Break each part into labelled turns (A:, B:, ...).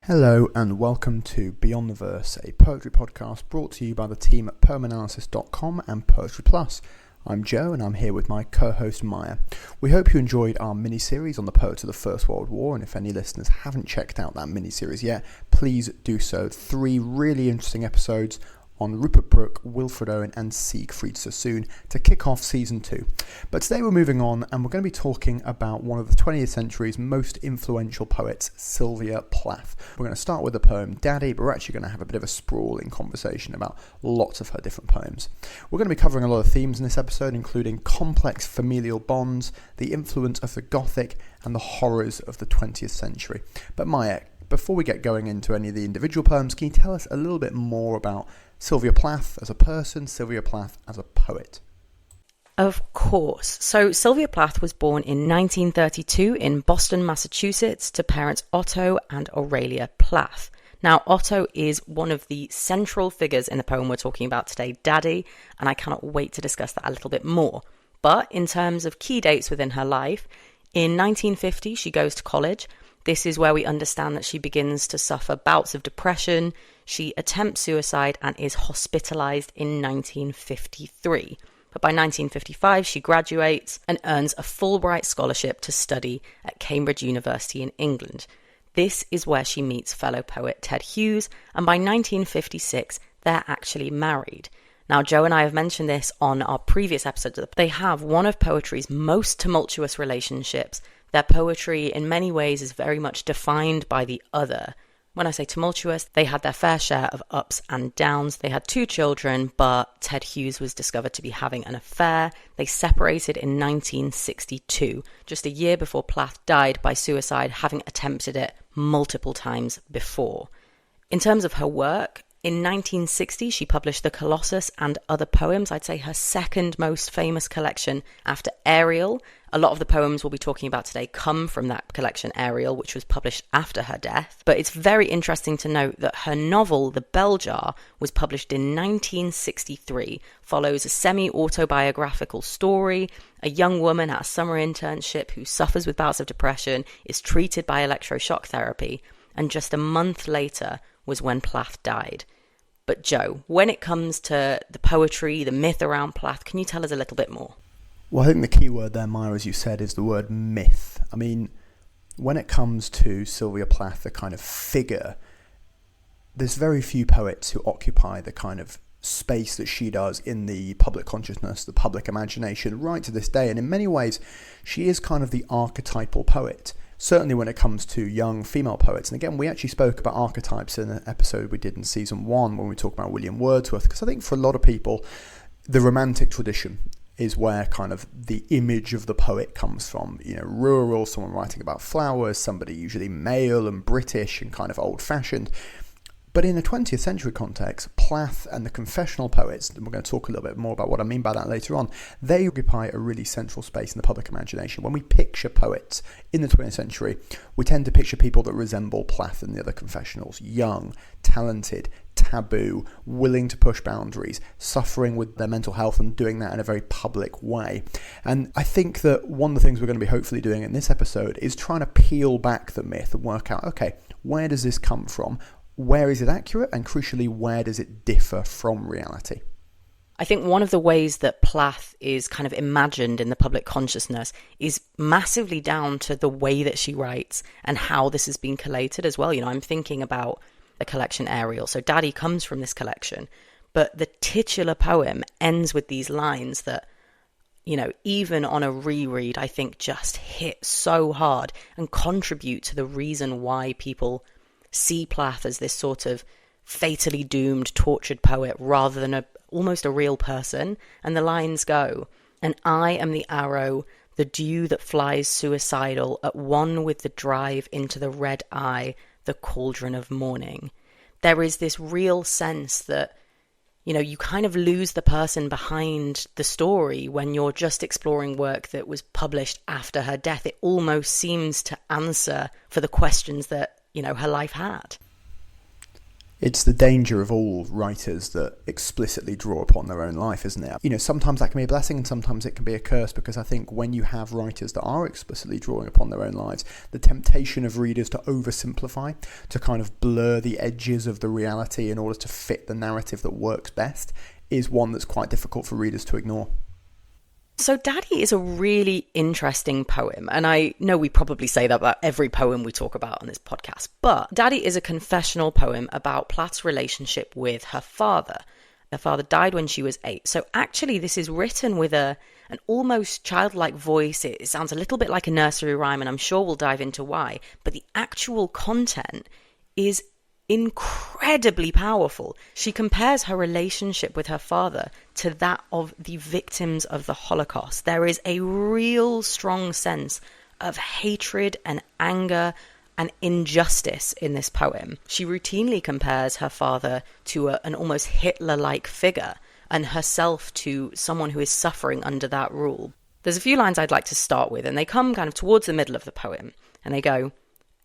A: Hello and welcome to Beyond the Verse, a poetry podcast brought to you by the team at poemanalysis.com and Poetry Plus. I'm Joe and I'm here with my co-host Maya. We hope you enjoyed our mini-series on the poets of the First World War, and if any listeners haven't checked out that mini-series yet, please do so. 3 really interesting episodes on Rupert Brooke, Wilfred Owen and Siegfried Sassoon to kick off Season 2. But today we're moving on and we're going to be talking about one of the 20th century's most influential poets, Sylvia Plath. We're going to start with the poem Daddy, but we're actually going to have a bit of a sprawling conversation about lots of her different poems. We're going to be covering a lot of themes in this episode, including complex familial bonds, the influence of the Gothic, and the horrors of the 20th century. But Maya, before we get going into any of the individual poems, can you tell us a little bit more about Sylvia Plath as a person, Sylvia Plath as a poet?
B: Of course. So Sylvia Plath was born in 1932 in Boston, Massachusetts, to parents Otto and Aurelia Plath. Now, Otto is one of the central figures in the poem we're talking about today, Daddy, and I cannot wait to discuss that a little bit more. But in terms of key dates within her life, in 1950 she goes to college. This is where we understand that she begins to suffer bouts of depression. She attempts suicide and is hospitalized in 1953. But by 1955, she graduates and earns a Fulbright scholarship to study at Cambridge University in England. This is where she meets fellow poet Ted Hughes, and by 1956, they're actually married. Now, Joe and I have mentioned this on our previous episodes. They have one of poetry's most tumultuous relationships. Their poetry, in many ways, is very much defined by the other. When I say tumultuous, they had their fair share of ups and downs. They had 2 children, but Ted Hughes was discovered to be having an affair. They separated in 1962, just a year before Plath died by suicide, having attempted it multiple times before. In terms of her work, in 1960, she published The Colossus and Other Poems, I'd say her second most famous collection after Ariel. A lot of the poems we'll be talking about today come from that collection, Ariel, which was published after her death. But it's very interesting to note that her novel, The Bell Jar, was published in 1963, follows a semi-autobiographical story. A young woman at a summer internship who suffers with bouts of depression is treated by electroshock therapy, and just a month later was when Plath died. But Joe, when it comes to the poetry, the myth around Plath, can you tell us a little bit more?
A: Well, I think the key word there, Maya, as you said, is the word myth. I mean, when it comes to Sylvia Plath, the kind of figure, there's very few poets who occupy the kind of space that she does in the public consciousness, the public imagination, right to this day. And in many ways, she is kind of the archetypal poet. Certainly when it comes to young female poets. And again, we actually spoke about archetypes in an episode we did in season 1 when we talked about William Wordsworth, because I think for a lot of people, the romantic tradition is where kind of the image of the poet comes from. You know, rural, someone writing about flowers, somebody usually male and British and kind of old-fashioned. But in a 20th century context, Plath and the confessional poets, and we're going to talk a little bit more about what I mean by that later on, they occupy a really central space in the public imagination. When we picture poets in the 20th century, we tend to picture people that resemble Plath and the other confessionals. Young, talented, taboo, willing to push boundaries, suffering with their mental health and doing that in a very public way. And I think that one of the things we're going to be hopefully doing in this episode is trying to peel back the myth and work out, okay, where does this come from? Where is it accurate? And crucially, where does it differ from reality?
B: I think one of the ways that Plath is kind of imagined in the public consciousness is massively down to the way that she writes and how this has been collated as well. You know, I'm thinking about the collection Ariel. So Daddy comes from this collection, but the titular poem ends with these lines that, you know, even on a reread, I think just hit so hard and contribute to the reason why people see Plath as this sort of fatally doomed, tortured poet rather than almost a real person. And the lines go, "And I am the arrow, the dew that flies suicidal, at one with the drive into the red eye, the cauldron of morning." There is this real sense that, you know, you kind of lose the person behind the story when you're just exploring work that was published after her death. It almost seems to answer for the questions that, you know, her life had.
A: It's the danger of all writers that explicitly draw upon their own life, isn't it? You know, sometimes that can be a blessing and sometimes it can be a curse, because I think when you have writers that are explicitly drawing upon their own lives, the temptation of readers to oversimplify, to kind of blur the edges of the reality in order to fit the narrative that works best, is one that's quite difficult for readers to ignore.
B: So Daddy is a really interesting poem, and I know we probably say that about every poem we talk about on this podcast, but Daddy is a confessional poem about Plath's relationship with her father. Her father died when she was 8, so actually this is written with an almost childlike voice. It sounds a little bit like a nursery rhyme, and I'm sure we'll dive into why, but the actual content is incredibly powerful. She compares her relationship with her father to that of the victims of the Holocaust. There is a real strong sense of hatred and anger and injustice in this poem. She routinely compares her father to an almost Hitler-like figure, and herself to someone who is suffering under that rule. There's a few lines I'd like to start with, and they come kind of towards the middle of the poem, and they go,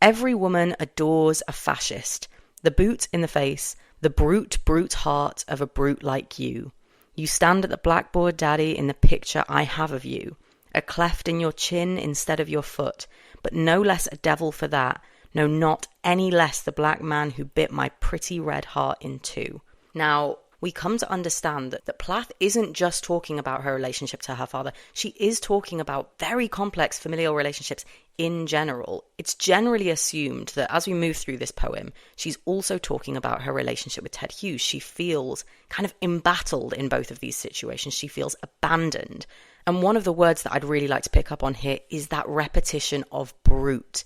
B: "Every woman adores a fascist. The boot in the face, the brute heart of a brute like you. You stand at the blackboard, Daddy, in the picture I have of you. A cleft in your chin instead of your foot, but no less a devil for that. No, not any less the black man who bit my pretty red heart in two." Now, we come to understand that Plath isn't just talking about her relationship to her father. She is talking about very complex familial relationships in general. It's generally assumed that as we move through this poem, she's also talking about her relationship with Ted Hughes. She feels kind of embattled in both of these situations. She feels abandoned. And one of the words that I'd really like to pick up on here is that repetition of brute.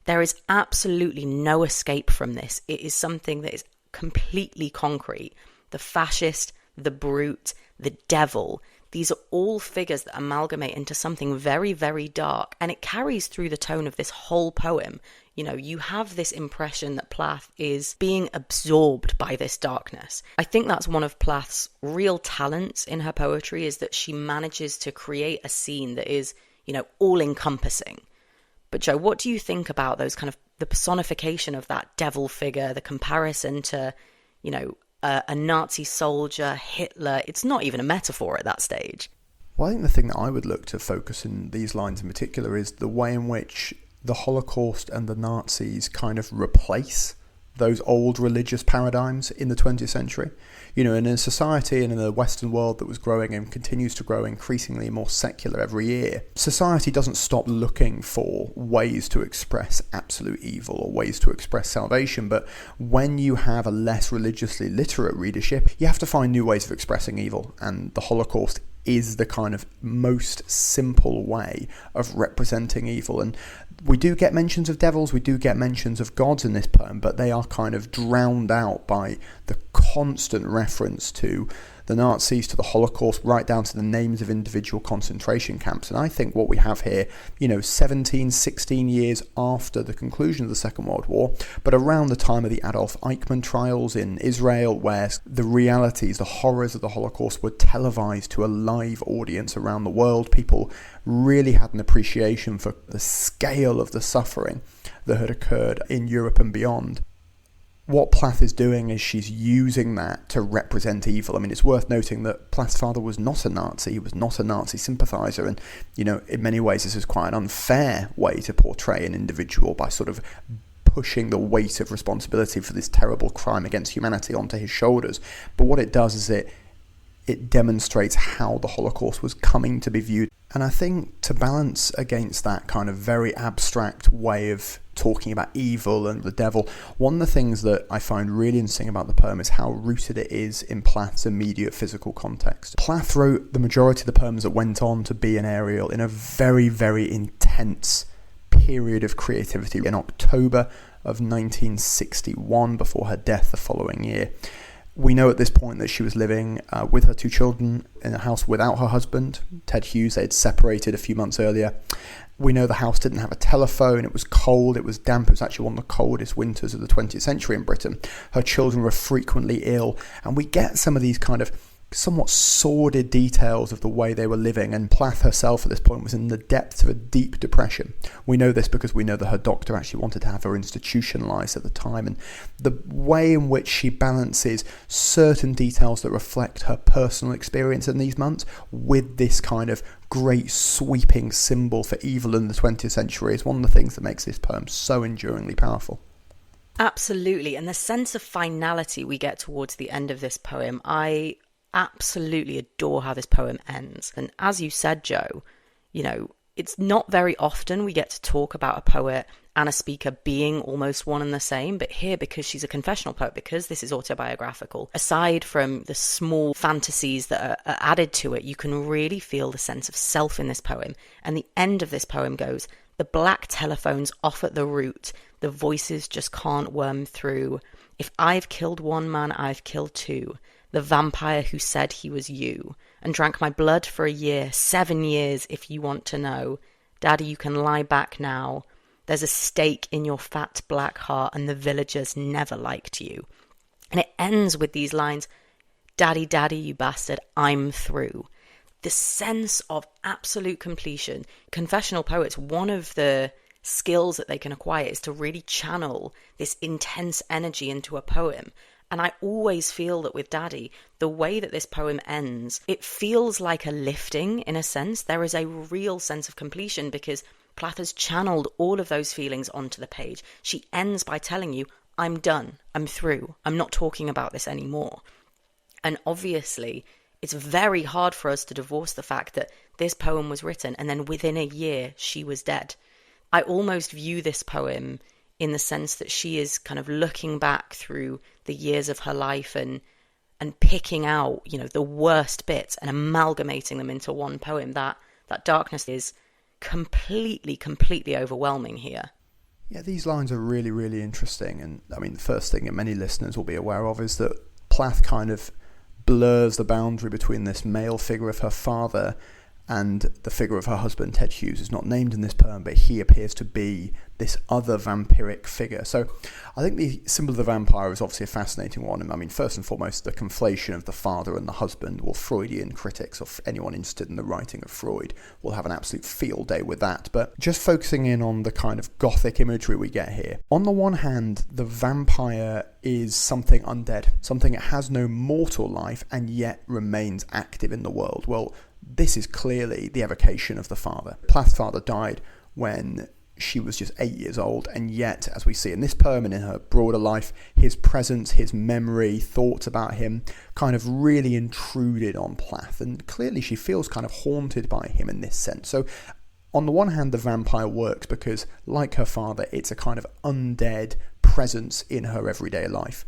B: There is absolutely no escape from this. It is something that is completely concrete. The fascist, the brute, the devil, these are all figures that amalgamate into something very, very dark, and it carries through the tone of this whole poem. You know, you have this impression that Plath is being absorbed by this darkness. I think that's one of Plath's real talents in her poetry, is that she manages to create a scene that is, you know, all-encompassing. But Joe, what do you think about those kind of, the personification of that devil figure, the comparison to, you know, a Nazi soldier, Hitler? It's not even a metaphor at that stage.
A: Well, I think the thing that I would look to focus in these lines in particular is the way in which the Holocaust and the Nazis kind of replace those old religious paradigms in the 20th century. You know, in a society and in a Western world that was growing and continues to grow increasingly more secular every year, society doesn't stop looking for ways to express absolute evil or ways to express salvation. But when you have a less religiously literate readership, you have to find new ways of expressing evil. And the Holocaust is the kind of most simple way of representing evil. And we do get mentions of devils, we do get mentions of gods in this poem, but they are kind of drowned out by the constant reference to the Nazis, to the Holocaust, right down to the names of individual concentration camps. And I think what we have here, you know, 17, 16 years after the conclusion of the Second World War, but around the time of the Adolf Eichmann trials in Israel, where the realities, the horrors of the Holocaust were televised to a live audience around the world, people really had an appreciation for the scale of the suffering that had occurred in Europe and beyond. What Plath is doing is she's using that to represent evil. I mean, it's worth noting that Plath's father was not a Nazi. He was not a Nazi sympathiser. And, you know, in many ways, this is quite an unfair way to portray an individual by sort of pushing the weight of responsibility for this terrible crime against humanity onto his shoulders. But what it does is it demonstrates how the Holocaust was coming to be viewed. And I think to balance against that kind of very abstract way of talking about evil and the devil, one of the things that I find really interesting about the poem is how rooted it is in Plath's immediate physical context. Plath wrote the majority of the poems that went on to be an Ariel in a very, very intense period of creativity in October of 1961, before her death the following year. We know at this point that she was living with her 2 children in a house without her husband, Ted Hughes. They had separated a few months earlier. We know the house didn't have a telephone, it was cold, it was damp, it was actually one of the coldest winters of the 20th century in Britain. Her children were frequently ill, and we get some of these kind of somewhat sordid details of the way they were living, and Plath herself at this point was in the depths of a deep depression. We know this because we know that her doctor actually wanted to have her institutionalized at the time, and the way in which she balances certain details that reflect her personal experience in these months with this kind of great sweeping symbol for evil in the 20th century is one of the things that makes this poem so enduringly powerful.
B: Absolutely, and the sense of finality we get towards the end of this poem, I absolutely adore how this poem ends. And as you said, Joe, you know, it's not very often we get to talk about a poet and a speaker being almost one and the same, but here, because she's a confessional poet, because this is autobiographical, aside from the small fantasies that are added to it, you can really feel the sense of self in this poem. And the end of this poem goes, "The black telephone's off at the root, the voices just can't worm through. If I've killed one man, I've killed two. The vampire who said he was you, and drank my blood for a year, 7 years if you want to know. Daddy, you can lie back now. There's a stake in your fat black heart, and the villagers never liked you." And it ends with these lines, "Daddy, daddy, you bastard, I'm through." The sense of absolute completion. Confessional poets, one of the skills that they can acquire is to really channel this intense energy into a poem. And I always feel that with Daddy, the way that this poem ends, it feels like a lifting in a sense. There is a real sense of completion because Plath has channeled all of those feelings onto the page. She ends by telling you, I'm done, I'm through, I'm not talking about this anymore. And obviously, it's very hard for us to divorce the fact that this poem was written and then within a year she was dead. I almost view this poem in the sense that she is kind of looking back through the years of her life and picking out, you know, the worst bits and amalgamating them into one poem. That darkness is completely overwhelming here.
A: Yeah, these lines are really, really interesting. And I mean, the first thing that many listeners will be aware of is that Plath kind of blurs the boundary between this male figure of her father and the figure of her husband. Ted Hughes is not named in this poem, but he appears to be this other vampiric figure. So I think the symbol of the vampire is obviously a fascinating one. I mean, first and foremost, the conflation of the father and the husband. Well, Freudian critics, or anyone interested in the writing of Freud, will have an absolute field day with that. But just focusing in on the kind of gothic imagery we get here. On the one hand, the vampire is something undead, something that has no mortal life and yet remains active in the world. Well, this is clearly the evocation of the father. Plath's father died when she was just 8 years old, and yet, as we see in this poem and in her broader life, his presence, his memory, thoughts about him kind of really intruded on Plath, and clearly she feels kind of haunted by him in this sense. So on the one hand, the vampire works because, like her father, it's a kind of undead presence in her everyday life.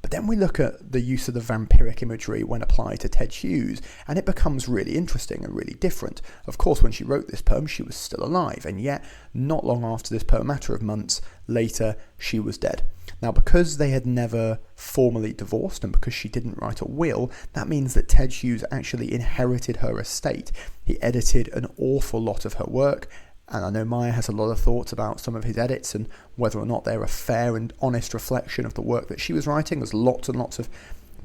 A: But then we look at the use of the vampiric imagery when applied to Ted Hughes, and it becomes really interesting and really different. Of course, when she wrote this poem, she was still alive, and yet, not long after this poem, a matter of months later, she was dead. Now, because they had never formally divorced, and because she didn't write a will, that means that Ted Hughes actually inherited her estate. He edited an awful lot of her work, and I know Maya has a lot of thoughts about some of his edits and whether or not they're a fair and honest reflection of the work that she was writing. There's lots and lots of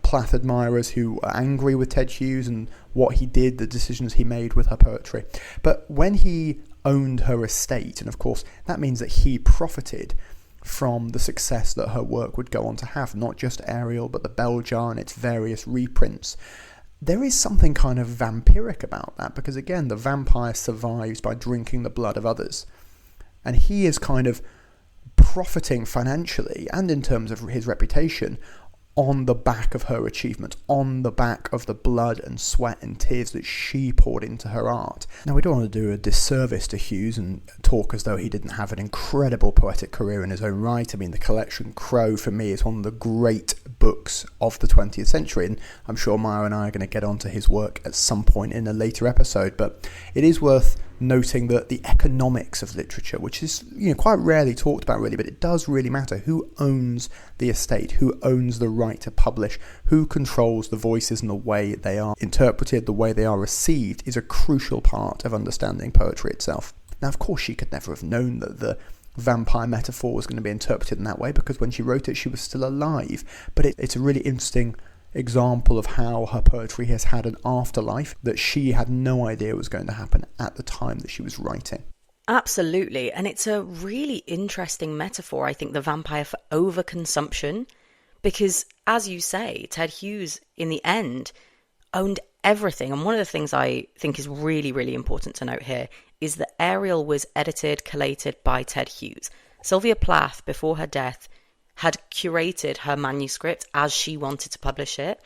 A: Plath admirers who are angry with Ted Hughes and what he did, the decisions he made with her poetry. But when he owned her estate, and of course that means that he profited from the success that her work would go on to have, not just Ariel, but the Bell Jar and its various reprints. There is something kind of vampiric about that, because again, the vampire survives by drinking the blood of others. And he is kind of profiting financially and in terms of his reputation on the back of her achievement, on the back of the blood and sweat and tears that she poured into her art. Now, we don't want to do a disservice to Hughes and talk as though he didn't have an incredible poetic career in his own right. I mean, the collection Crow, for me, is one of the great books of the 20th century, and I'm sure Maya and I are going to get onto his work at some point in a later episode, but it is worth noting that the economics of literature, which is quite rarely talked about really, but it does really matter. Who owns the estate? Who owns the right to publish? Who controls the voices and the way they are interpreted, the way they are received, is a crucial part of understanding poetry itself. Now, of course, she could never have known that the vampire metaphor was going to be interpreted in that way, because when she wrote it, she was still alive. But it's a really interesting example of how her poetry has had an afterlife that she had no idea was going to happen at the time that she was writing.
B: Absolutely. And it's a really interesting metaphor, I think, the vampire for overconsumption. Because, as you say, Ted Hughes, in the end, owned everything. And one of the things I think is really, really important to note here is that Ariel was edited, collated by Ted Hughes. Sylvia Plath, before her death, had curated her manuscript as she wanted to publish it.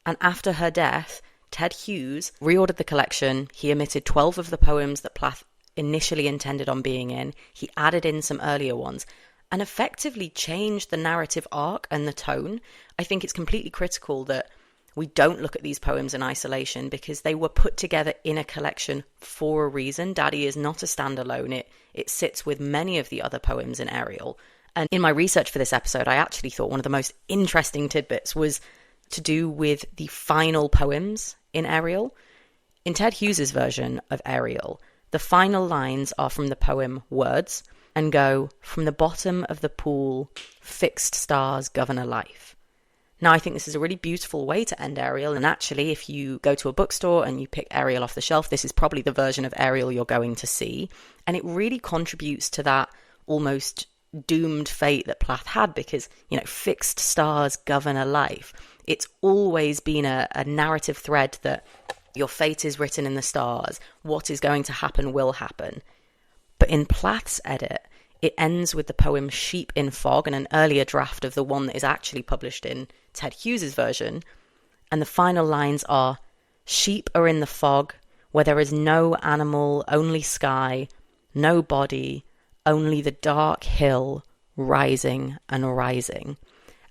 B: And after her death, Ted Hughes reordered the collection. He omitted 12 of the poems that Plath initially intended on being in. He added in some earlier ones and effectively changed the narrative arc and the tone. I think it's completely critical that we don't look at these poems in isolation because they were put together in a collection for a reason. Daddy is not a standalone. It sits with many of the other poems in Ariel. And in my research for this episode, I actually thought one of the most interesting tidbits was to do with the final poems in Ariel. In Ted Hughes's version of Ariel, the final lines are from the poem Words and go, "From the bottom of the pool, fixed stars govern a life." Now, I think this is a really beautiful way to end Ariel. And actually, if you go to a bookstore and you pick Ariel off the shelf, this is probably the version of Ariel you're going to see. And it really contributes to that almost doomed fate that Plath had because, fixed stars govern a life. It's always been a narrative thread that your fate is written in the stars. What is going to happen will happen. But in Plath's edit, it ends with the poem Sheep in Fog and an earlier draft of the one that is actually published in Ted Hughes's version. And the final lines are, "Sheep are in the fog, where there is no animal, only sky, no body, only the dark hill, rising and rising."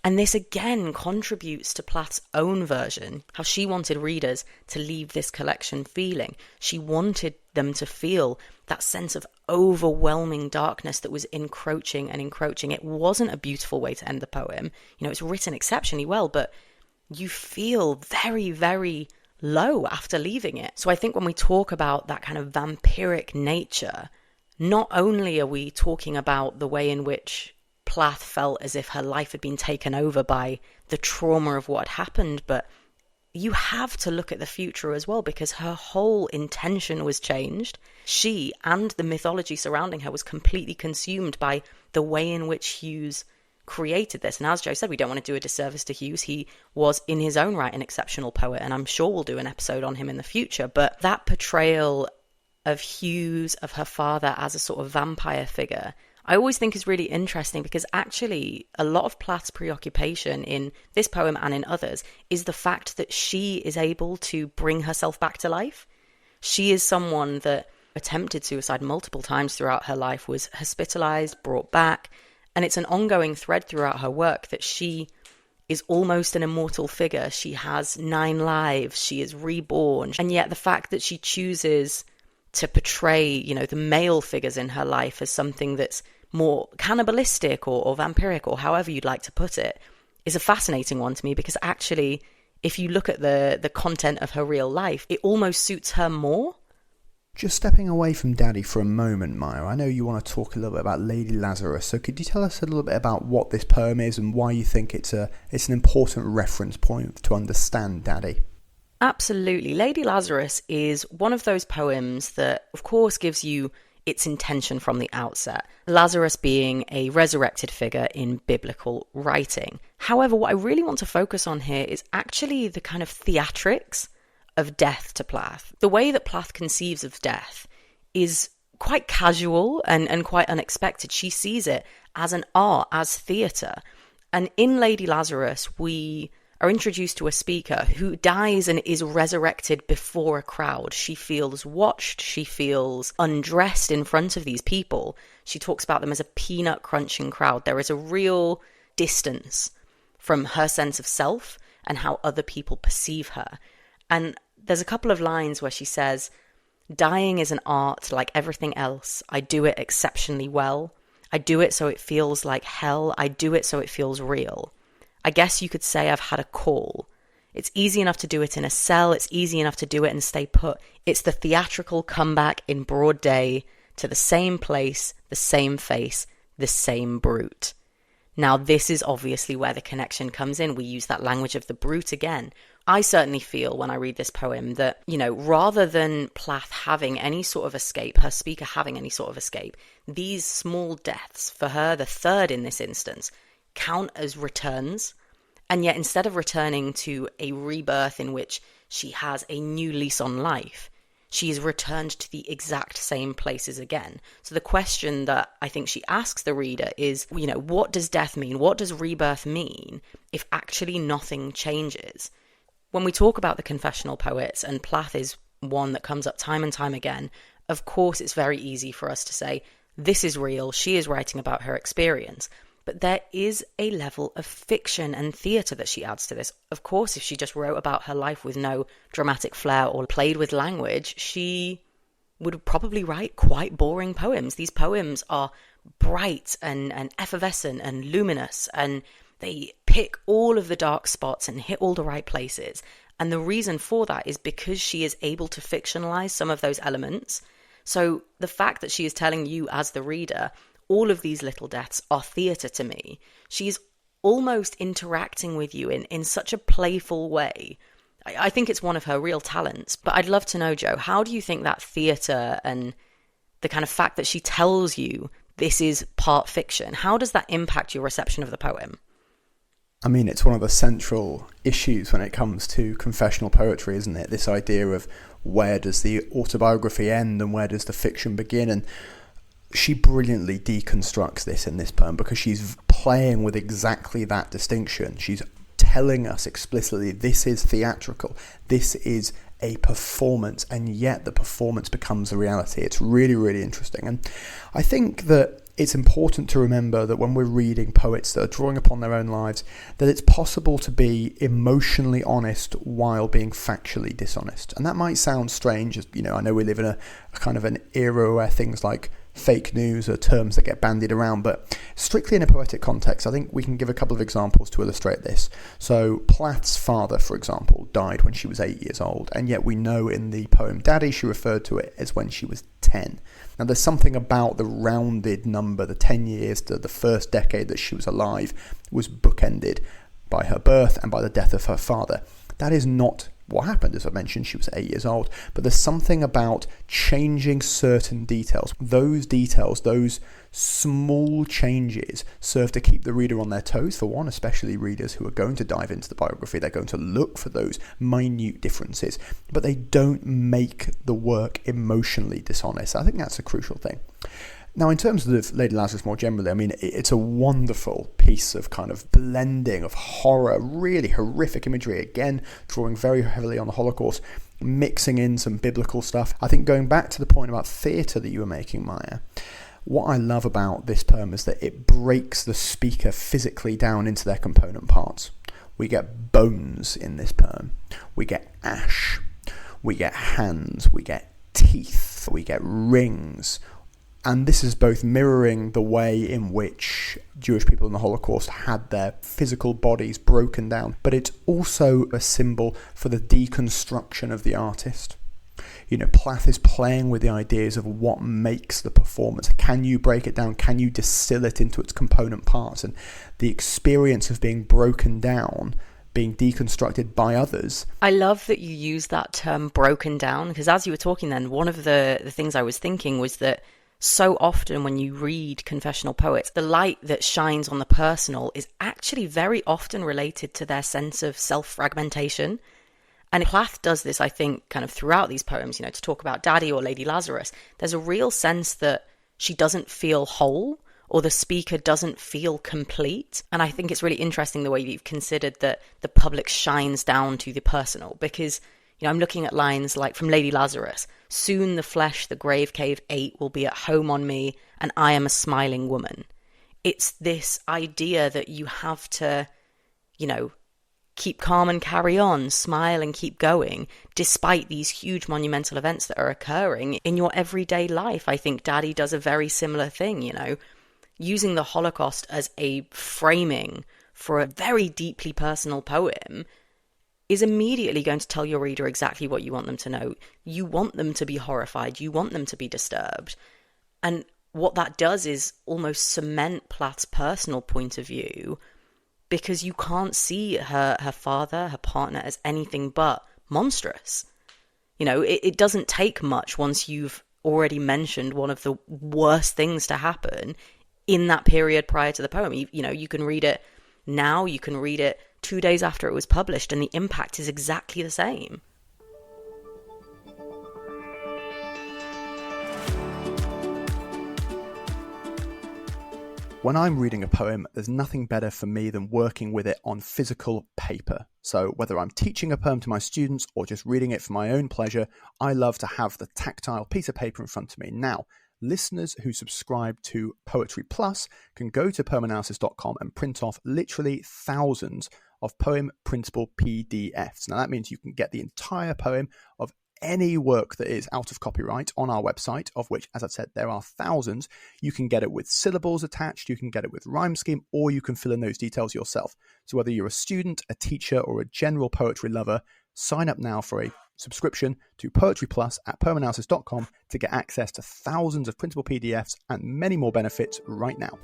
B: And this again contributes to Plath's own version, how she wanted readers to leave this collection feeling. She wanted them to feel that sense of overwhelming darkness that was encroaching and encroaching. It wasn't a beautiful way to end the poem. It's written exceptionally well, but you feel very, very low after leaving it. So I think when we talk about that kind of vampiric nature, not only are we talking about the way in which Plath felt as if her life had been taken over by the trauma of what had happened, but you have to look at the future as well because her whole intention was changed. She and the mythology surrounding her was completely consumed by the way in which Hughes created this. And as Joe said, we don't want to do a disservice to Hughes. He was in his own right an exceptional poet, and I'm sure we'll do an episode on him in the future. But that portrayal of Hughes, of her father as a sort of vampire figure, I always think is really interesting because actually a lot of Plath's preoccupation in this poem and in others is the fact that she is able to bring herself back to life. She is someone that attempted suicide multiple times throughout her life, was hospitalized, brought back, and it's an ongoing thread throughout her work that she is almost an immortal figure. She has 9 lives, she is reborn, and yet the fact that she chooses to portray, the male figures in her life as something that's more cannibalistic or vampiric or however you'd like to put it is a fascinating one to me because actually, if you look at the content of her real life, it almost suits her more.
A: Just stepping away from Daddy for a moment, Maya, I know you want to talk a little bit about Lady Lazarus, so could you tell us a little bit about what this poem is and why you think it's an important reference point to understand Daddy?
B: Absolutely. Lady Lazarus is one of those poems that, of course, gives you its intention from the outset, Lazarus being a resurrected figure in biblical writing. However, what I really want to focus on here is actually the kind of theatrics of death to Plath. The way that Plath conceives of death is quite casual and quite unexpected. She sees it as an art, as theatre. And in Lady Lazarus, we are introduced to a speaker who dies and is resurrected before a crowd. She feels watched, she feels undressed in front of these people. She talks about them as a peanut crunching crowd. There is a real distance from her sense of self and how other people perceive her. And there's a couple of lines where she says, "Dying is an art like everything else. I do it exceptionally well. I do it so it feels like hell. I do it so it feels real. I guess you could say I've had a call. It's easy enough to do it in a cell. It's easy enough to do it and stay put. It's the theatrical comeback in broad day to the same place, the same face, the same brute." Now, this is obviously where the connection comes in. We use that language of the brute again. I certainly feel when I read this poem that, rather than Plath having any sort of escape, her speaker having any sort of escape, these small deaths, for her, the third in this instance, count as returns. And yet, instead of returning to a rebirth in which she has a new lease on life, she is returned to the exact same places again. So the question that I think she asks the reader is, what does death mean? What does rebirth mean if actually nothing changes? When we talk about the confessional poets, and Plath is one that comes up time and time again, of course it's very easy for us to say, this is real, she is writing about her experience. But there is a level of fiction and theatre that she adds to this. Of course, if she just wrote about her life with no dramatic flair or played with language, she would probably write quite boring poems. These poems are bright and effervescent and luminous, and they pick all of the dark spots and hit all the right places. And the reason for that is because she is able to fictionalize some of those elements. So the fact that she is telling you as the reader, all of these little deaths are theatre to me. She's almost interacting with you in such a playful way. I think it's one of her real talents. But I'd love to know, Joe, how do you think that theatre and the kind of fact that she tells you this is part fiction, how does that impact your reception of the poem?
A: I mean, it's one of the central issues when it comes to confessional poetry, isn't it? This idea of where does the autobiography end and where does the fiction begin? And she brilliantly deconstructs this in this poem because she's playing with exactly that distinction. She's telling us explicitly this is theatrical, this is a performance, and yet the performance becomes a reality. It's really, really interesting. And I think that it's important to remember that when we're reading poets that are drawing upon their own lives, that it's possible to be emotionally honest while being factually dishonest. And that might sound strange. I know we live in a kind of an era where things like fake news are terms that get bandied around, but strictly in a poetic context, I think we can give a couple of examples to illustrate this. So Plath's father, for example, died when she was 8 years old, and yet we know in the poem Daddy she referred to it as when she was 10. Now there's something about the rounded number, the 10 years, the first decade that she was alive was bookended by her birth and by the death of her father. That is not what happened. As I mentioned, she was 8 years old, but there's something about changing certain details. Those details, those small changes, serve to keep the reader on their toes, for one, especially readers who are going to dive into the biography. They're going to look for those minute differences, but they don't make the work emotionally dishonest. I think that's a crucial thing. Now, in terms of Lady Lazarus more generally, I mean, it's a wonderful piece of kind of blending of horror, really horrific imagery, again, drawing very heavily on the Holocaust, mixing in some biblical stuff. I think going back to the point about theatre that you were making, Maya, what I love about this poem is that it breaks the speaker physically down into their component parts. We get bones in this poem. We get ash. We get hands. We get teeth. We get rings. And this is both mirroring the way in which Jewish people in the Holocaust had their physical bodies broken down, but it's also a symbol for the deconstruction of the artist. Plath is playing with the ideas of what makes the performance. Can you break it down? Can you distill it into its component parts? And the experience of being broken down, being deconstructed by others.
B: I love that you use that term broken down, because as you were talking then, one of the things I was thinking was that so often when you read confessional poets, the light that shines on the personal is actually very often related to their sense of self-fragmentation. And Plath does this, I think, kind of throughout these poems, to talk about Daddy or Lady Lazarus. There's a real sense that she doesn't feel whole, or the speaker doesn't feel complete. And I think it's really interesting the way you've considered that the public shines down to the personal, because I'm looking at lines like from Lady Lazarus, soon the flesh the grave cave ate will be at home on me, and I am a smiling woman. It's this idea that you have to, keep calm and carry on, smile and keep going, despite these huge monumental events that are occurring in your everyday life. I think Daddy does a very similar thing, using the Holocaust as a framing for a very deeply personal poem is immediately going to tell your reader exactly what you want them to know. You want them to be horrified. You want them to be disturbed. And what that does is almost cement Plath's personal point of view, because you can't see her father, her partner, as anything but monstrous. You know, it doesn't take much once you've already mentioned one of the worst things to happen in that period prior to the poem. You know, you can read it now, you can read it 2 days after it was published, and the impact is exactly the same.
A: When I'm reading a poem, there's nothing better for me than working with it on physical paper. So whether I'm teaching a poem to my students or just reading it for my own pleasure, I love to have the tactile piece of paper in front of me. Now, listeners who subscribe to Poetry Plus can go to poemanalysis.com and print off literally thousands of poem printable PDFs. Now that means you can get the entire poem of any work that is out of copyright on our website, of which, as I said, there are thousands. You can get it with syllables attached, you can get it with rhyme scheme, or you can fill in those details yourself. So whether you're a student, a teacher, or a general poetry lover, sign up now for a subscription to Poetry Plus at poemanalysis.com to get access to thousands of printable PDFs and many more benefits right now.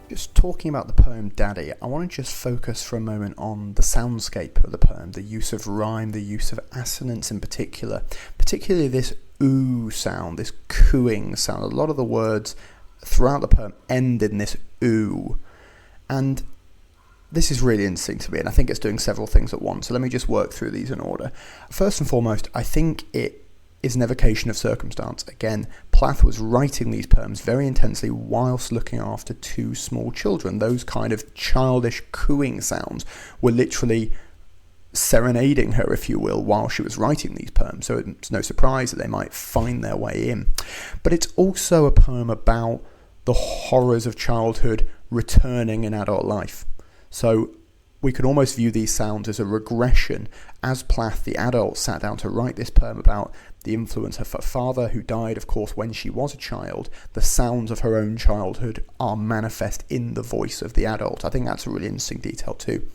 A: Just talking about the poem Daddy, I want to just focus for a moment on the soundscape of the poem, the use of rhyme, the use of assonance in particular, particularly this ooh sound, this cooing sound. A lot of the words throughout the poem end in this ooh. And this is really interesting to me, and I think it's doing several things at once. So let me just work through these in order. First and foremost, I think it is an evocation of circumstance. Again, Plath was writing these poems very intensely whilst looking after two small children. Those kind of childish cooing sounds were literally serenading her, if you will, while she was writing these poems. So it's no surprise that they might find their way in. But it's also a poem about the horrors of childhood returning in adult life. So we could almost view these sounds as a regression as Plath, the adult, sat down to write this poem about the influence of her father, who died, of course, when she was a child. The sounds of her own childhood are manifest in the voice of the adult. I think that's a really interesting detail too.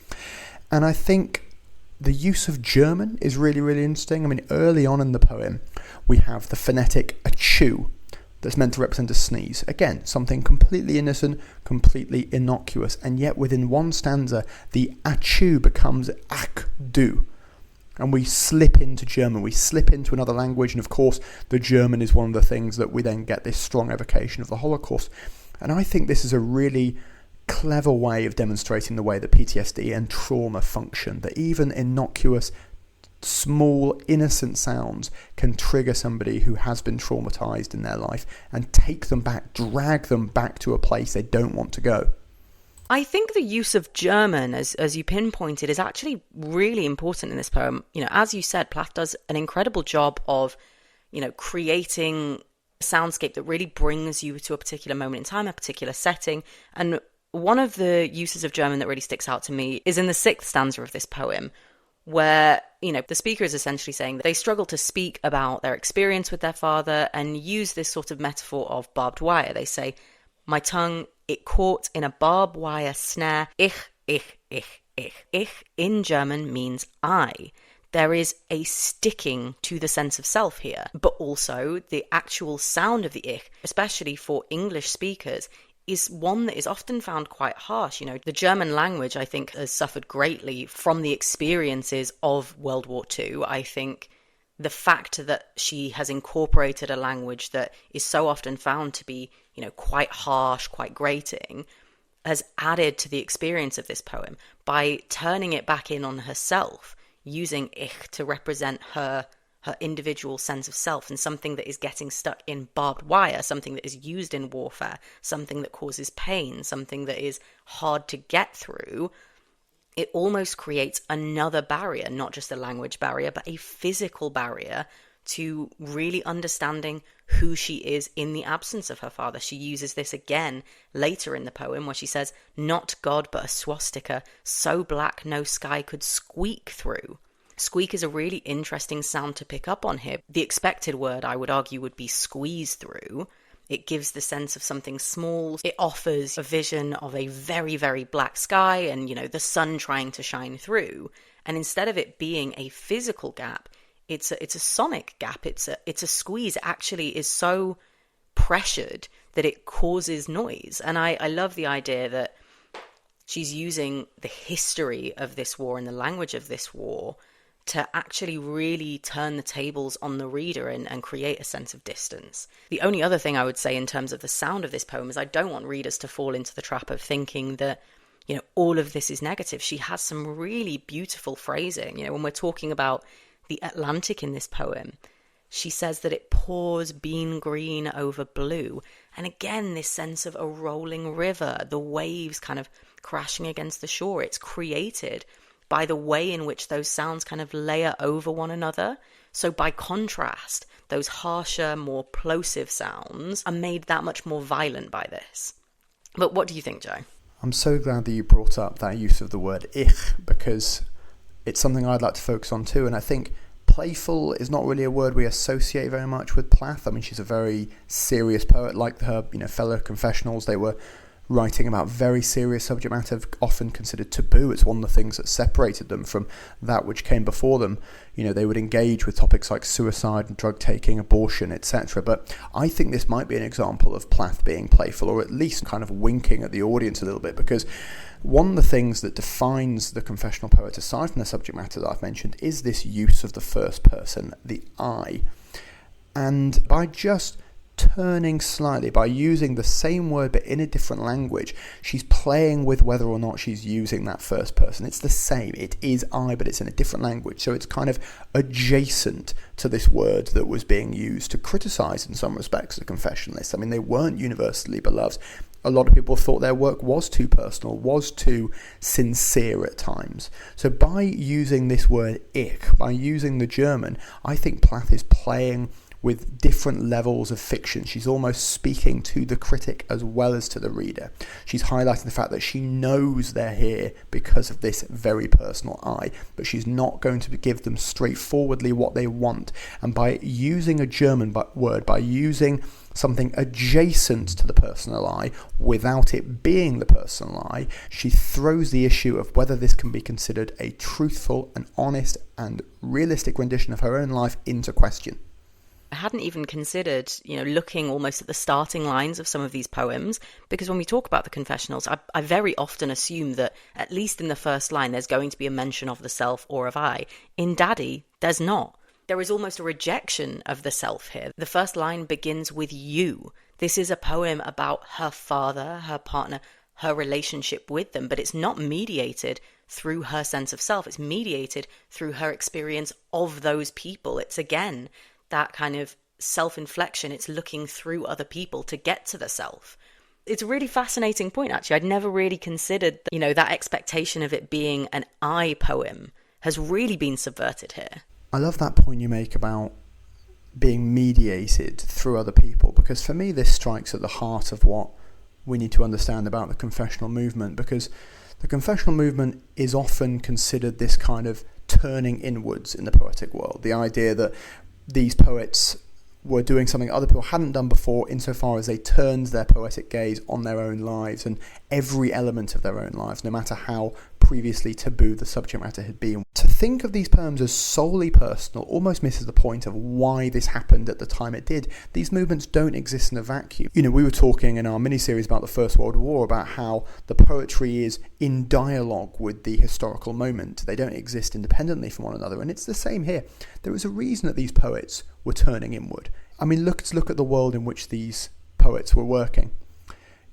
A: And I think the use of German is really, really interesting. I mean, early on in the poem, we have the phonetic achoo that's meant to represent a sneeze. Again, something completely innocent, completely innocuous, and yet within one stanza, the achoo becomes ach-du. And we slip into German, we slip into another language, and of course, the German is one of the things that we then get this strong evocation of the Holocaust. And I think this is a really clever way of demonstrating the way that PTSD and trauma function, that even innocuous, small, innocent sounds can trigger somebody who has been traumatized in their life and take them back, drag them back to a place they don't want to go.
B: I think the use of German, as you pinpointed, is actually really important in this poem. You know, as you said, Plath does an incredible job of, you know, creating a soundscape that really brings you to a particular moment in time, a particular setting. And one of the uses of German that really sticks out to me is in the 6th stanza of this poem, where, you know, the speaker is essentially saying that they struggle to speak about their experience with their father and use this sort of metaphor of barbed wire. They say, my tongue, it caught in a barbed wire snare. Ich. Ich in German means I. There is a sticking to the sense of self here, but also the actual sound of the ich, especially for English speakers, is one that is often found quite harsh. You know, the German language, I think, has suffered greatly from the experiences of World War II. I think the fact that she has incorporated a language that is so often found to be, you know, quite harsh, quite grating, has added to the experience of this poem by turning it back in on herself, using ich to represent her individual sense of self, and something that is getting stuck in barbed wire, something that is used in warfare, something that causes pain, something that is hard to get through. It almost creates another barrier, not just a language barrier, but a physical barrier to really understanding who she is in the absence of her father. She uses this again later in the poem where she says, not God, but a swastika, so black no sky could squeak through. Squeak is a really interesting sound to pick up on here. The expected word, I would argue, would be squeeze through. It gives the sense of something small. It offers a vision of a very, very black sky and, you know, the sun trying to shine through. And instead of it being a physical gap, it's a sonic gap. It's a squeeze. It actually is so pressured that it causes noise. And I love the idea that she's using the history of this war and the language of this war to actually really turn the tables on the reader and create a sense of distance. The only other thing I would say in terms of the sound of this poem is I don't want readers to fall into the trap of thinking that, you know, all of this is negative. She has some really beautiful phrasing. You know, when we're talking about the Atlantic in this poem, she says that it pours bean green over blue. And again, this sense of a rolling river, the waves kind of crashing against the shore. It's created by the way in which those sounds kind of layer over one another. So by contrast, those harsher, more plosive sounds are made that much more violent by this. But what do you think, Joe?
A: I'm so glad that you brought up that use of the word ich, because it's something I'd like to focus on too. And I think playful is not really a word we associate very much with Plath. I mean, she's a very serious poet, like her, you know, fellow confessionals. They were writing about very serious subject matter, often considered taboo. It's one of the things that separated them from that which came before them. You know, they would engage with topics like suicide and drug taking, abortion, etc. But I think this might be an example of Plath being playful, or at least kind of winking at the audience a little bit, because one of the things that defines the confessional poet, aside from the subject matter that I've mentioned, is this use of the first person, the I. And by just turning slightly, by using the same word but in a different language, she's playing with whether or not she's using that first person. It's the same. It is I, but it's in a different language. So it's kind of adjacent to this word that was being used to criticize, in some respects, the confessionalists. I mean, they weren't universally beloved. A lot of people thought their work was too personal, was too sincere at times. So by using this word ich, by using the German, I think Plath is playing with different levels of fiction. She's almost speaking to the critic as well as to the reader. She's highlighting the fact that she knows they're here because of this very personal I, but she's not going to give them straightforwardly what they want. And by using a German word, by using something adjacent to the personal I without it being the personal I, she throws the issue of whether this can be considered a truthful and honest and realistic rendition of her own life into question.
B: I hadn't even considered, looking almost at the starting lines of some of these poems, because when we talk about the confessionals, I very often assume that, at least in the first line, there's going to be a mention of the self or of I. In Daddy, there's not. There is almost a rejection of the self here. The first line begins with you. This is a poem about her father, her partner, her relationship with them, but it's not mediated through her sense of self. It's mediated through her experience of those people. It's, again, that kind of self-inflection. It's looking through other people to get to the self. It's a really fascinating point, actually. I'd never really considered, that expectation of it being an I poem has really been subverted here.
A: I love that point you make about being mediated through other people, because for me this strikes at the heart of what we need to understand about the confessional movement, because the confessional movement is often considered this kind of turning inwards in the poetic world. The idea that these poets were doing something other people hadn't done before, insofar as they turned their poetic gaze on their own lives and every element of their own lives, no matter how previously taboo the subject matter had been. To think of these poems as solely personal almost misses the point of why this happened at the time it did. These movements don't exist in a vacuum. We were talking in our mini-series about the First World War about how the poetry is in dialogue with the historical moment. They don't exist independently from one another, and it's the same here. There was a reason that these poets were turning inward. I mean, let's look at the world in which these poets were working.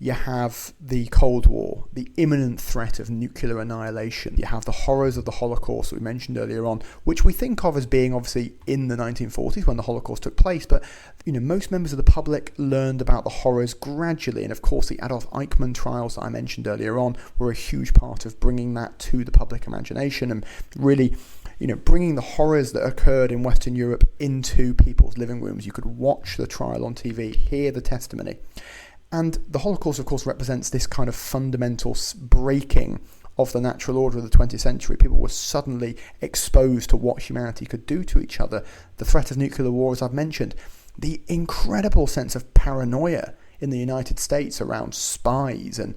A: You have the Cold War, the imminent threat of nuclear annihilation. You have the horrors of the Holocaust that we mentioned earlier on, which we think of as being obviously in the 1940s when the Holocaust took place. But, most members of the public learned about the horrors gradually. And of course, the Adolf Eichmann trials that I mentioned earlier on were a huge part of bringing that to the public imagination and really bringing the horrors that occurred in Western Europe into people's living rooms. You could watch the trial on TV, hear the testimony. And the Holocaust, of course, represents this kind of fundamental breaking of the natural order of the 20th century. People were suddenly exposed to what humanity could do to each other. The threat of nuclear war, as I've mentioned. The incredible sense of paranoia in the United States around spies and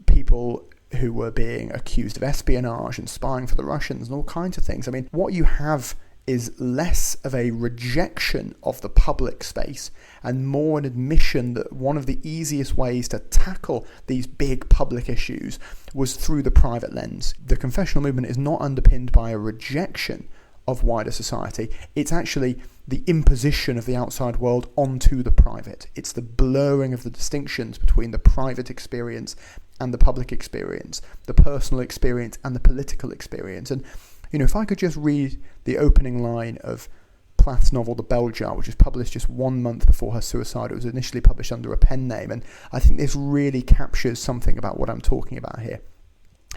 A: people who were being accused of espionage and spying for the Russians and all kinds of things. I mean, what you have is less of a rejection of the public space and more an admission that one of the easiest ways to tackle these big public issues was through the private lens. The confessional movement is not underpinned by a rejection of wider society. It's actually the imposition of the outside world onto the private. It's the blurring of the distinctions between the private experience and the public experience, the personal experience and the political experience. And if I could just read the opening line of Plath's novel The Bell Jar, which was published just 1 month before her suicide. It was initially published under a pen name, and I think this really captures something about what I'm talking about here.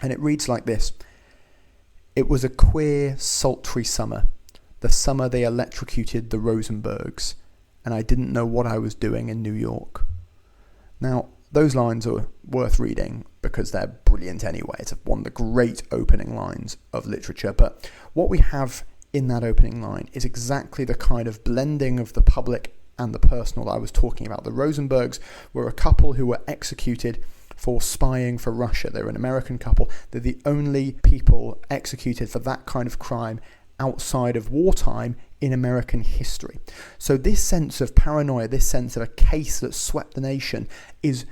A: And it reads like this: "It was a queer, sultry summer, the summer they electrocuted the Rosenbergs, and I didn't know what I was doing in New York." Now, those lines are worth reading because they're brilliant anyway. It's one of the great opening lines of literature. But what we have in that opening line is exactly the kind of blending of the public and the personal that I was talking about. The Rosenbergs were a couple who were executed for spying for Russia. They're an American couple. They're the only people executed for that kind of crime outside of wartime in American history. So this sense of paranoia, this sense of a case that swept the nation, is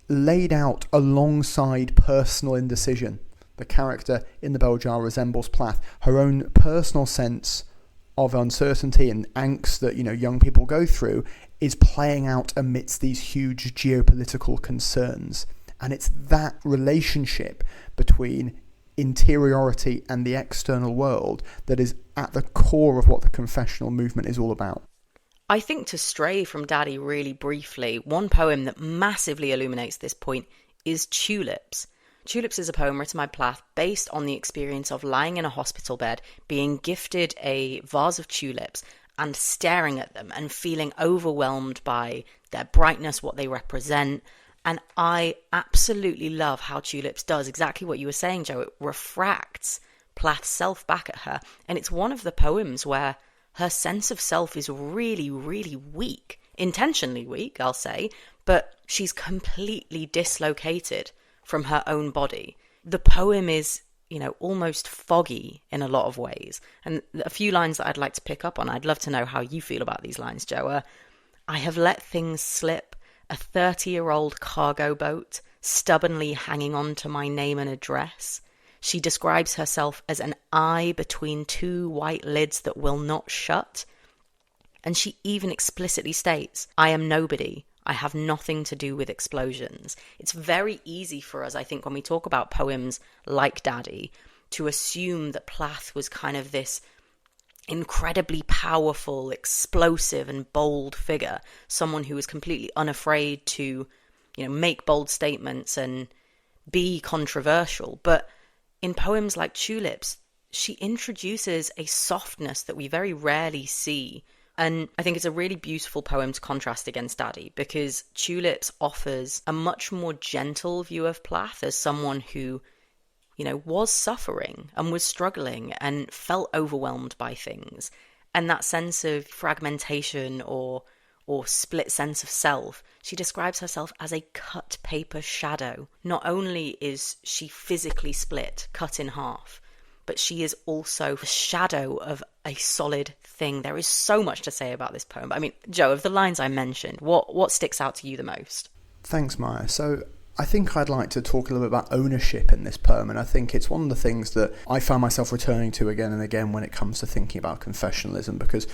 A: laid out alongside personal indecision. The character in The Bell Jar resembles Plath. Her own personal sense of uncertainty and angst that young people go through is playing out amidst these huge geopolitical concerns. And it's that relationship between interiority and the external world that is at the core of what the confessional movement is all about.
B: I think, to stray from Daddy really briefly, one poem that massively illuminates this point is Tulips. Tulips is a poem written by Plath based on the experience of lying in a hospital bed, being gifted a vase of tulips and staring at them and feeling overwhelmed by their brightness, what they represent. And I absolutely love how Tulips does exactly what you were saying, Joe. It refracts Plath's self back at her. And it's one of the poems where her sense of self is really, really weak. Intentionally weak, I'll say, but she's completely dislocated from her own body. The poem is, almost foggy in a lot of ways. And a few lines that I'd like to pick up on, I'd love to know how you feel about these lines, Joe. "I have let things slip, a 30-year-old cargo boat, stubbornly hanging on to my name and address. She describes herself as an eye between two white lids that will not shut. And she even explicitly states, I am nobody. I have nothing to do with explosions." It's very easy for us, I think, when we talk about poems like Daddy, to assume that Plath was kind of this incredibly powerful, explosive and bold figure, someone who was completely unafraid to, make bold statements and be controversial. But in poems like Tulips, she introduces a softness that we very rarely see. And I think it's a really beautiful poem to contrast against Daddy, because Tulips offers a much more gentle view of Plath as someone who, was suffering and was struggling and felt overwhelmed by things. And that sense of fragmentation or split sense of self, she describes herself as a cut paper shadow. Not only is she physically split, cut in half, but she is also a shadow of a solid thing. There is so much to say about this poem. I mean, Joe, of the lines I mentioned, what sticks out to you the most?
A: Thanks, Maya. So I think I'd like to talk a little bit about ownership in this poem, and I think it's one of the things that I find myself returning to again and again when it comes to thinking about confessionalism, because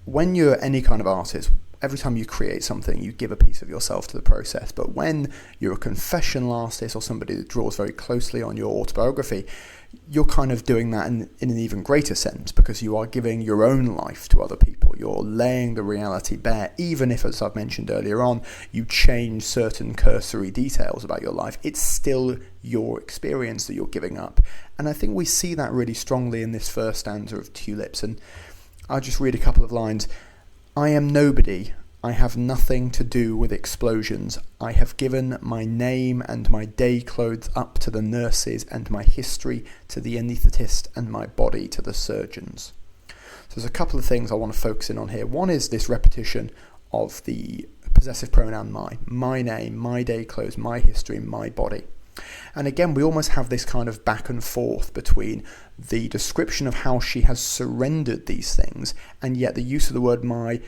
A: when you're any kind of artist, every time you create something, you give a piece of yourself to the process. But when you're a confessional artist or somebody that draws very closely on your autobiography, you're kind of doing that in an even greater sense, because you are giving your own life to other people. You're laying the reality bare, even if, as I've mentioned earlier on, you change certain cursory details about your life. It's still your experience that you're giving up. And I think we see that really strongly in this first stanza of Tulips. And I'll just read a couple of lines. "I am nobody. I have nothing to do with explosions. I have given my name and my day clothes up to the nurses, and my history to the anaesthetist, and my body to the surgeons." So there's a couple of things I want to focus in on here. One is this repetition of the possessive pronoun my name, my day clothes, my history, my body. And again, we almost have this kind of back and forth between the description of how she has surrendered these things, and yet the use of the word my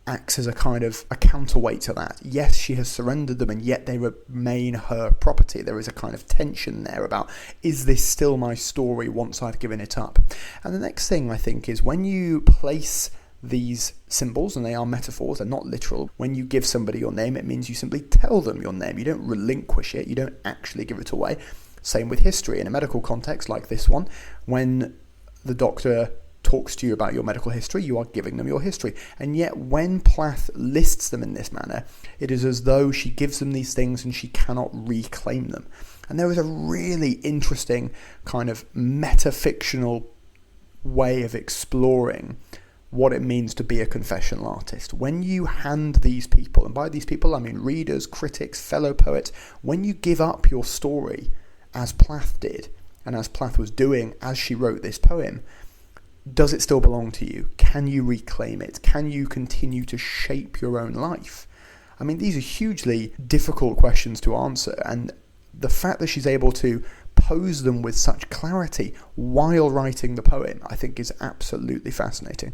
A: acts as a kind of a counterweight to that. Yes, she has surrendered them, and yet they remain her property. There is a kind of tension there about, is this still my story once I've given it up? And the next thing I think is when you place these symbols, and they are metaphors, they're not literal. When you give somebody your name, it means you simply tell them your name. You don't relinquish it. You don't actually give it away. Same with history. In a medical context like this one, when the doctor talks to you about your medical history, you are giving them your history. And yet when Plath lists them in this manner, it is as though she gives them these things and she cannot reclaim them. And there is a really interesting kind of metafictional way of exploring what it means to be a confessional artist. When you hand these people, and by these people I mean readers, critics, fellow poets, when you give up your story, as Plath did, and as Plath was doing as she wrote this poem, does it still belong to you? Can you reclaim it? Can you continue to shape your own life? I mean, these are hugely difficult questions to answer, and the fact that she's able to pose them with such clarity while writing the poem, I think is absolutely fascinating.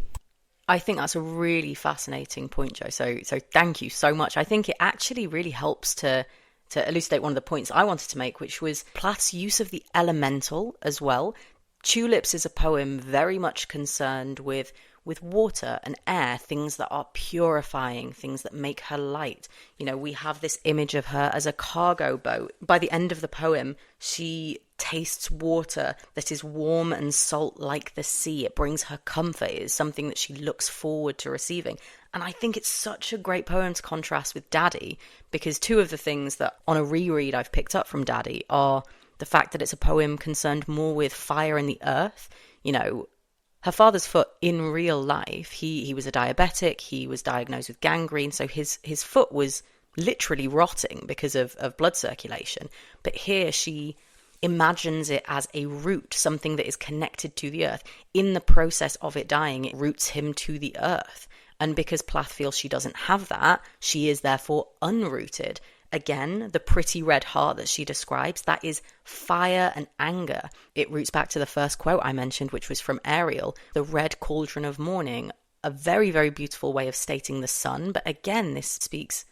B: I think that's a really fascinating point, Joe. So thank you so much. I think it actually really helps to elucidate one of the points I wanted to make, which was Plath's use of the elemental as well. Tulips is a poem very much concerned with water and air, things that are purifying, things that make her light. You know, we have this image of her as a cargo boat. By the end of the poem, she tastes water that is warm and salt like the sea. It brings her comfort. It is something that she looks forward to receiving. And I think it's such a great poem to contrast with Daddy, because two of the things that on a reread I've picked up from Daddy are the fact that it's a poem concerned more with fire and the earth. You know, her father's foot in real life, he was a diabetic, he was diagnosed with gangrene, so his foot was literally rotting because of blood circulation. But here she imagines it as a root, something that is connected to the earth. In the process of it dying, it roots him to the earth. And because Plath feels she doesn't have that, she is therefore unrooted. Again, the pretty red heart that she describes, that is fire and anger. It roots back to the first quote I mentioned, which was from Ariel, the red cauldron of morning. A very, very beautiful way of stating the sun. But again, this speaks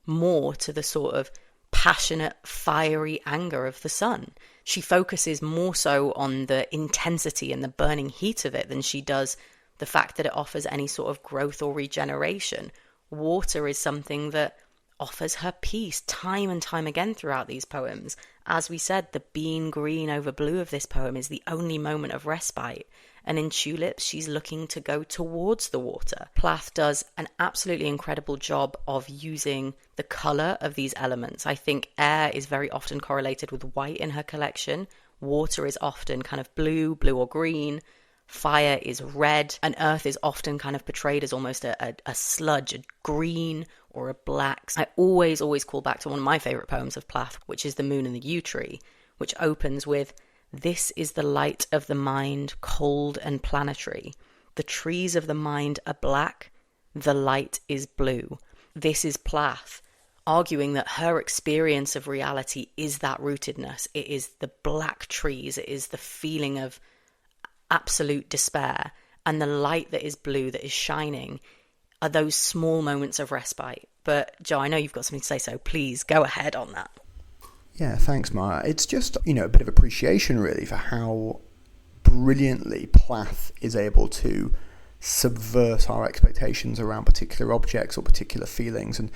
B: more to the sort of passionate, fiery anger of the sun. She focuses more so on the intensity and the burning heat of it than she does the fact that it offers any sort of growth or regeneration. Water is something that offers her peace time and time again throughout these poems. As we said, the bean green over blue of this poem is the only moment of respite. And in Tulips, she's looking to go towards the water. Plath does an absolutely incredible job of using the colour of these elements. I think air is very often correlated with white in her collection. Water is often kind of blue or green. Fire is red, and earth is often kind of portrayed as almost a sludge, a green or a black. I always call back to one of my favourite poems of Plath, which is The Moon and the Yew Tree, which opens with, "This is the light of the mind, cold and planetary. The trees of the mind are black, the light is blue." This is Plath arguing that her experience of reality is that rootedness. It is the black trees, it is the feeling of absolute despair, and the light that is blue, that is shining, are those small moments of respite. But Joe, I know you've got something to say, so please go ahead on that.
A: Yeah, thanks, Maya. It's just, a bit of appreciation really for how brilliantly Plath is able to subvert our expectations around particular objects or particular feelings. And,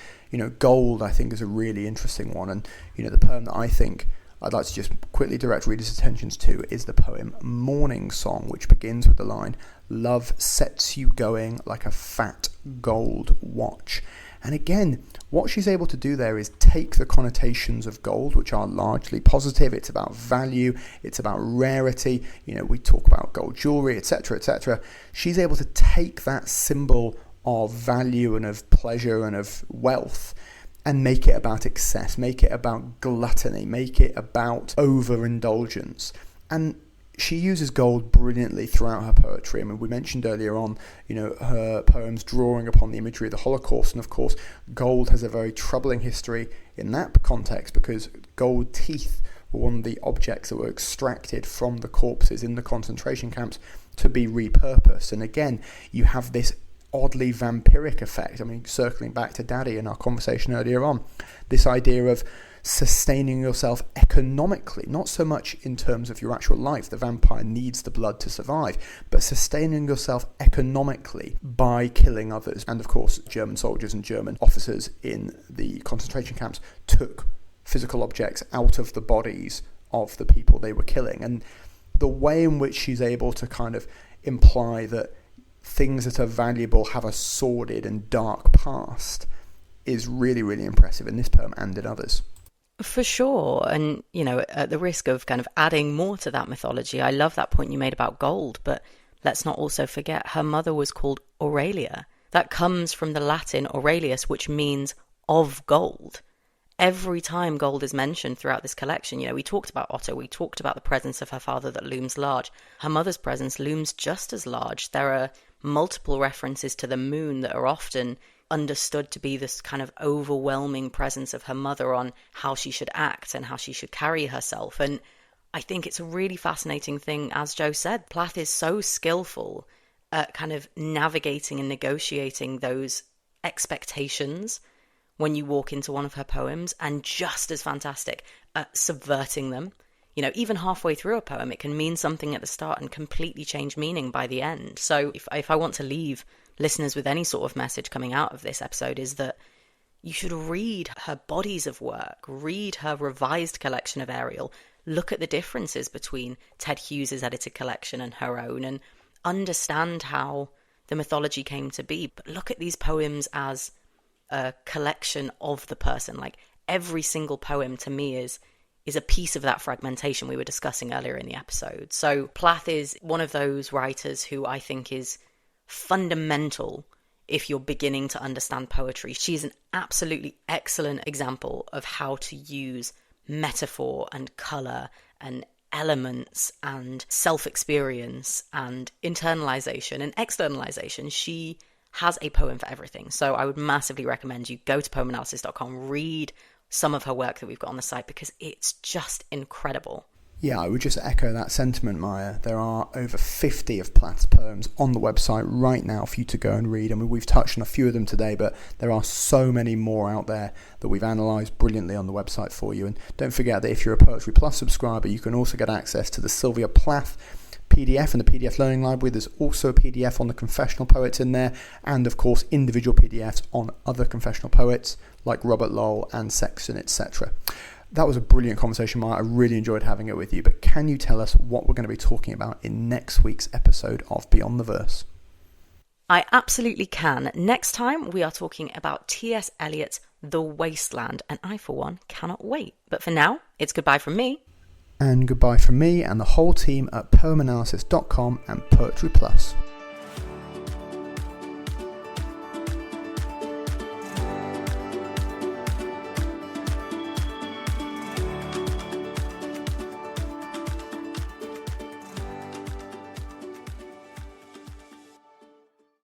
A: gold, I think, is a really interesting one. And, the poem that I think I'd like to just quickly direct readers' attentions to is the poem Morning Song, which begins with the line, "Love sets you going like a fat gold watch." And again, what she's able to do there is take the connotations of gold, which are largely positive. It's about value, it's about rarity. We talk about gold jewelry, etc., etc. She's able to take that symbol of value and of pleasure and of wealth and make it about excess, make it about gluttony, make it about overindulgence. And she uses gold brilliantly throughout her poetry. I mean, we mentioned earlier on, her poems drawing upon the imagery of the Holocaust. And of course, gold has a very troubling history in that context because gold teeth were one of the objects that were extracted from the corpses in the concentration camps to be repurposed. And again, you have this oddly vampiric effect. I mean, circling back to Daddy in our conversation earlier on, this idea of sustaining yourself economically, not so much in terms of your actual life, the vampire needs the blood to survive, but sustaining yourself economically by killing others. And of course, German soldiers and German officers in the concentration camps took physical objects out of the bodies of the people they were killing. And the way in which she's able to kind of imply that things that are valuable have a sordid and dark past is really, really impressive in this poem and in others.
B: For sure. And, you know, at the risk of kind of adding more to that mythology, I love that point you made about gold, but let's not also forget her mother was called Aurelia. That comes from the Latin Aurelius, which means of gold. Every time gold is mentioned throughout this collection, you know, we talked about Otto, we talked about the presence of her father that looms large. Her mother's presence looms just as large. There are multiple references to the moon that are often understood to be this kind of overwhelming presence of her mother on how she should act and how she should carry herself. And I think it's a really fascinating thing, as Joe said. Plath is so skillful at kind of navigating and negotiating those expectations when you walk into one of her poems, and just as fantastic at subverting them. You know, even halfway through a poem, it can mean something at the start and completely change meaning by the end. So if I want to leave listeners with any sort of message coming out of this episode, is that you should read her bodies of work, read her revised collection of Ariel, look at the differences between Ted Hughes's edited collection and her own, and understand how the mythology came to be. But look at these poems as a collection of the person. Like, every single poem to me is a piece of that fragmentation we were discussing earlier in the episode. So Plath is one of those writers who I think is fundamental if you're beginning to understand poetry. She's an absolutely excellent example of how to use metaphor and colour and elements and self-experience and internalization and externalization. She has a poem for everything. So I would massively recommend you go to poemanalysis.com, read some of her work that we've got on the site, because it's just incredible.
A: Yeah, I would just echo that sentiment, Maya. There are over 50 of Plath's poems on the website right now for you to go and read. I mean, we've touched on a few of them today, but there are so many more out there that we've analysed brilliantly on the website for you. And don't forget that if you're a Poetry Plus subscriber, you can also get access to the Sylvia Plath PDF and the PDF Learning Library. There's also a PDF on the confessional poets in there, and of course individual PDFs on other confessional poets like Robert Lowell and Sexton, etc. That was a brilliant conversation, Maya. I really enjoyed having it with you, but can you tell us what we're going to be talking about in next week's episode of Beyond the Verse?
B: I absolutely can. Next time we are talking about T.S. Eliot's The Wasteland, and I for one cannot wait. But for now, it's goodbye from me.
A: And goodbye from me and the whole team at poemanalysis.com and Poetry Plus.